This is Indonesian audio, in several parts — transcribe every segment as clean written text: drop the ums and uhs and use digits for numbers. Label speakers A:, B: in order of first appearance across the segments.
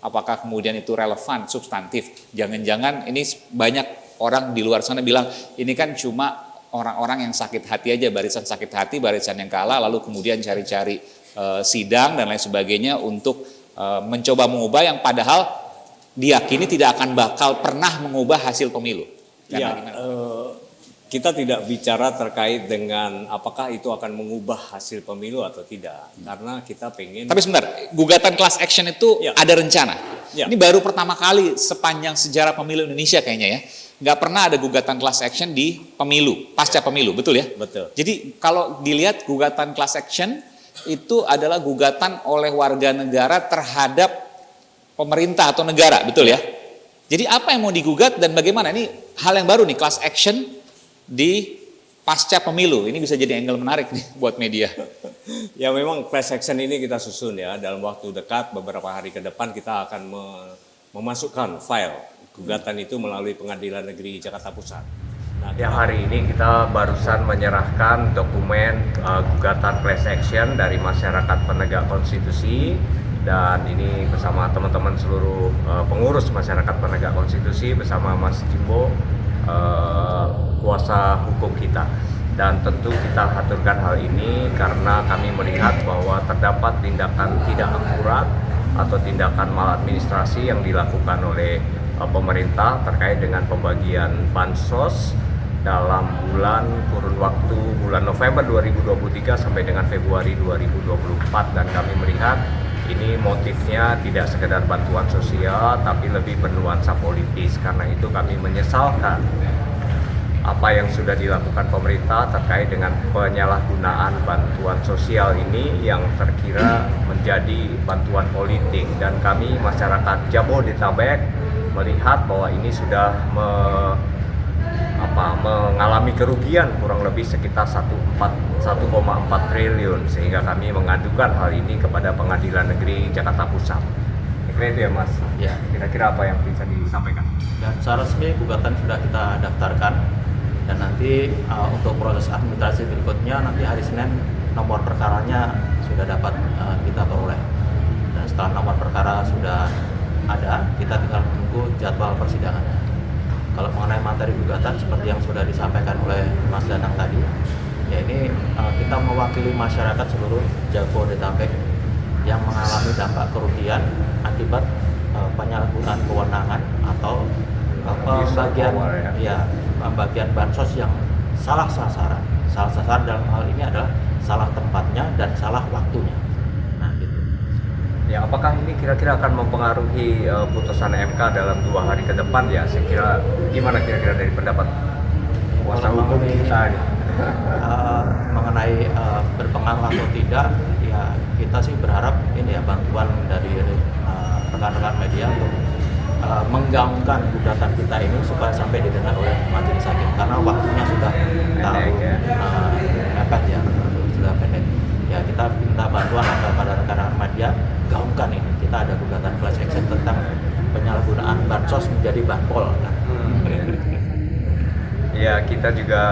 A: apakah kemudian itu relevan, substantif. Jangan-jangan ini banyak orang di luar sana bilang ini kan cuma orang-orang yang sakit hati aja, barisan sakit hati, barisan yang kalah, lalu kemudian cari-cari sidang dan lain sebagainya untuk mencoba mengubah yang padahal diyakini tidak akan bakal pernah mengubah hasil pemilu.
B: Ya, kita tidak bicara terkait dengan apakah itu akan mengubah hasil pemilu atau tidak, karena kita pengen.
A: Tapi sebentar, gugatan class action itu ada rencana. Ini baru pertama kali sepanjang sejarah pemilu Indonesia kayaknya ya, nggak pernah ada gugatan class action di pemilu, pasca pemilu, betul ya?
B: Betul.
A: Jadi kalau dilihat gugatan class action itu adalah gugatan oleh warga negara terhadap pemerintah atau negara, betul ya? Jadi apa yang mau digugat dan bagaimana? Ini hal yang baru nih, class action di pasca pemilu. Ini bisa jadi angle menarik nih buat media.
B: Ya memang class action ini kita susun ya, dalam waktu dekat beberapa hari ke depan kita akan memasukkan file gugatan itu melalui Pengadilan Negeri Jakarta Pusat. Nah, ya hari ini kita barusan menyerahkan dokumen gugatan class action dari masyarakat penegak konstitusi, dan ini bersama teman-teman seluruh pengurus masyarakat penegak konstitusi bersama Mas Jimbo, kuasa hukum kita. Dan tentu kita aturkan hal ini karena kami melihat bahwa terdapat tindakan tidak akurat atau tindakan maladministrasi yang dilakukan oleh pemerintah terkait dengan pembagian bansos dalam kurun waktu bulan November 2023 sampai dengan Februari 2024, dan kami melihat ini motifnya tidak sekedar bantuan sosial tapi lebih bernuansa politis. Karena itu kami menyesalkan apa yang sudah dilakukan pemerintah terkait dengan penyalahgunaan bantuan sosial ini yang terkira menjadi bantuan politik, dan kami masyarakat Jabodetabek melihat bahwa ini sudah mengalami kerugian kurang lebih sekitar 1,4 triliun, sehingga kami mengadukan hal ini kepada Pengadilan Negeri Jakarta Pusat. Kira-kira itu ya Mas?
C: Ya.
B: Kira-kira apa yang bisa disampaikan?
C: Dan secara resmi gugatan sudah kita daftarkan, dan nanti untuk proses administrasi berikutnya nanti hari Senin nomor perkaranya sudah dapat kita peroleh. Dan setelah nomor perkara sudah ada, kita tinggal menunggu jadwal persidangannya. Kalau mengenai materi gugatan seperti yang sudah disampaikan oleh Mas Danang tadi, ya ini kita mewakili masyarakat seluruh Jabodetabek yang mengalami dampak kerugian akibat penyalahgunaan kewenangan atau pembagian bansos yang salah sasaran. Salah sasaran dalam hal ini adalah salah tempatnya dan salah waktunya. Nah, gitu.
B: Ya, apakah ini kira-kira akan mempengaruhi putusan MK dalam 2 hari ke depan ya? Saya kira gimana kira-kira dari pendapat kuasa hukum kita ini?
C: Mengenai berpengaruh atau tidak, ya kita sih berharap ini ya bantuan dari rekan-rekan media untuk menggaungkan gugatan kita ini supaya sampai didengar oleh majelis hakim, karena waktunya sudah mepet ya, sudah pendek. Ya kita minta bantuan kepada rekan-rekan media, gaungkan ini. Kita ada gugatan class action tentang penyalahgunaan bansos menjadi banpol.
B: Ya, kita juga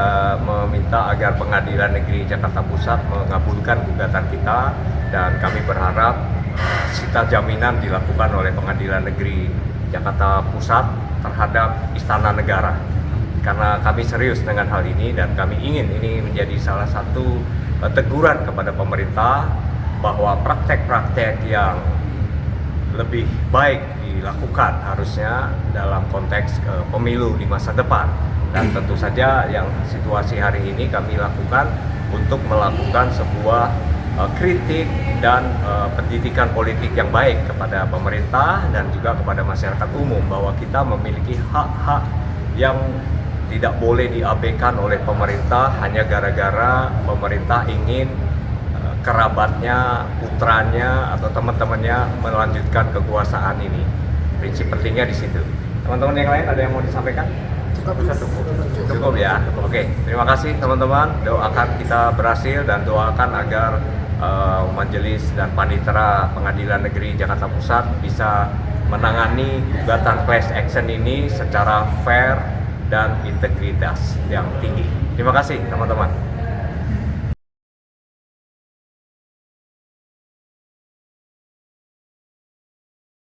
B: meminta agar Pengadilan Negeri Jakarta Pusat mengabulkan gugatan kita, dan kami berharap sita jaminan dilakukan oleh Pengadilan Negeri Jakarta Pusat terhadap Istana Negara. Karena kami serius dengan hal ini dan kami ingin ini menjadi salah satu teguran kepada pemerintah bahwa praktek-praktek yang lebih baik dilakukan harusnya dalam konteks pemilu di masa depan. Dan tentu saja yang situasi hari ini kami lakukan untuk melakukan sebuah kritik dan pendidikan politik yang baik kepada pemerintah dan juga kepada masyarakat umum, bahwa kita memiliki hak-hak yang tidak boleh diabaikan oleh pemerintah hanya gara-gara pemerintah ingin kerabatnya, putranya atau teman-temannya melanjutkan kekuasaan ini. Prinsip pentingnya di situ. Teman-teman yang lain ada yang mau disampaikan? Cukup ya. Oke, terima kasih teman-teman. Doakan kita berhasil dan doakan agar majelis dan panitera Pengadilan Negeri Jakarta Pusat bisa menangani gugatan class action ini secara fair dan integritas yang tinggi. Terima kasih teman-teman.